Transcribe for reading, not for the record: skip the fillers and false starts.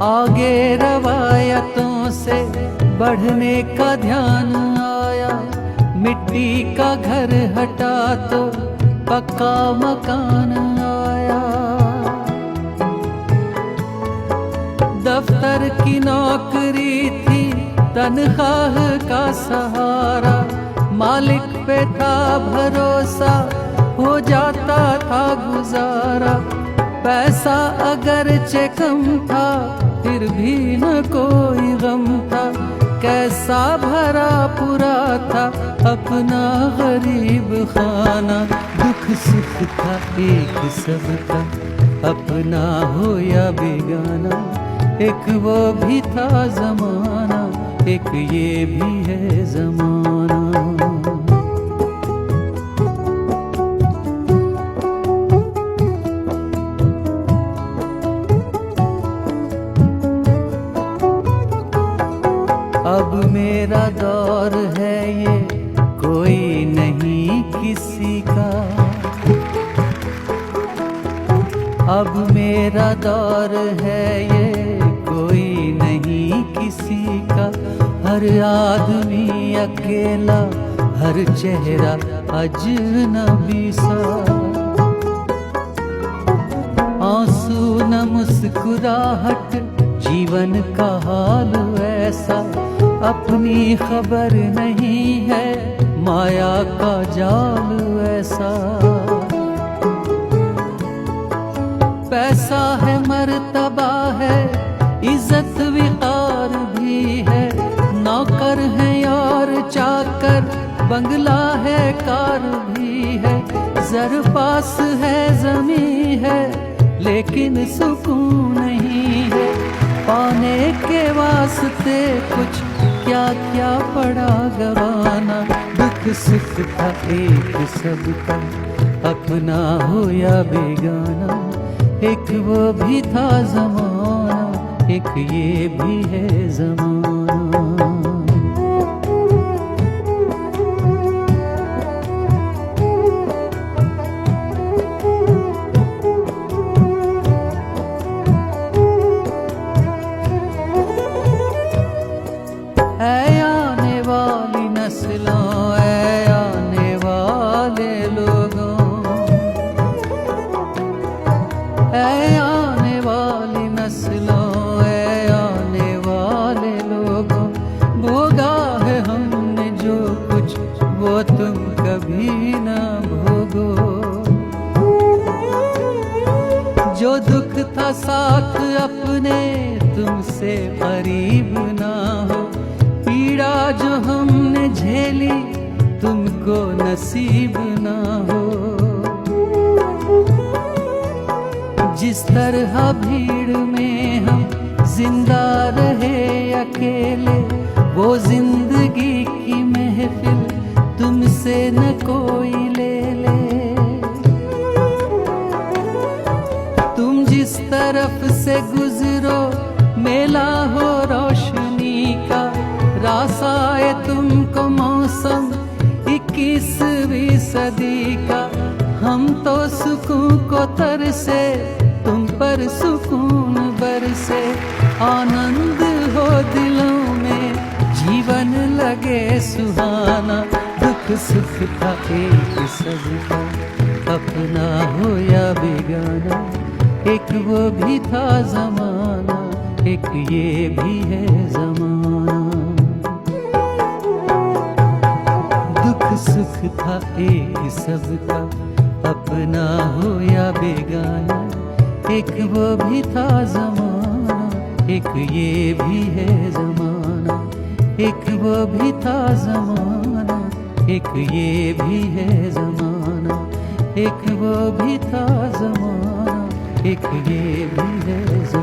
आगे रवायतों से बढ़ने का ध्यान आया, मिट्टी का घर हटा तो पक्का मकान आया। दफ्तर की नौकरी थी तनख्वाह का सहारा, मालिक पे था भरोसा हो जाता था गुजारा। पैसा अगरचे कम था फिर भी न कोई गम था, कैसा भरा पूरा था अपना गरीब खाना। दुख सुख था एक सबका, अपना हो या बेगाना, एक वो भी था जमाना, एक ये भी है जमाना। अब मेरा दौर है ये कोई नहीं किसी का, अब मेरा दौर है ये कोई नहीं किसी का। हर आदमी अकेला, हर चेहरा अजनबी सा। आंसू न मुस्कुराहट जीवन का हाल ऐसा, अपनी खबर नहीं है माया का जाल ऐसा। पैसा है मर्तबा है इज्जत विकार भी है, नौकर है यार चाकर बंगला है कार भी है। जर पास है जमी है लेकिन सुकून नहीं है, पाने के वास्ते कुछ क्या क्या पड़ा गवाना। दुख सुख था एक सबका, अपना हो या बेगाना, एक वो भी था जमाना, एक ये भी है जमाना। ऐ आने वाली नस्लों, ऐ आने वाले लोगों, ऐ आने वाली नस्लों, ऐ आने वाले लोगों। भोगा है हमने जो कुछ वो तुम कभी ना भोगो। जो दुख था साथ अपने तुमसे करीब ना हो, पीड़ा जो हमने झेली तुमको नसीब ना हो। जिस तरह भीड़ में हम जिंदा रहे अकेले, वो जिंदगी की महफिल तुमसे न कोई ले ले। तुम जिस तरफ से गुजरो मेला हो रोशनी का, रासाए तुमको मौसम 21वीं सदी का। हम तो सुकून को तरसे तुम पर सुकून बरसे, आनंद हो दिलों में जीवन लगे सुहाना। दुख सुख था एक सबका, अपना हो या बेगाना, एक वो भी था जमाना, एक ये भी है जमाना। दुख सुख था एक सबका, अपना हो या बेगाना, एक वो भी था जमाना, एक ये भी है जमाना। एक वो भी था जमाना, एक ये भी है जमाना। एक वो भी था जमाना, एक ये भी है जमाना।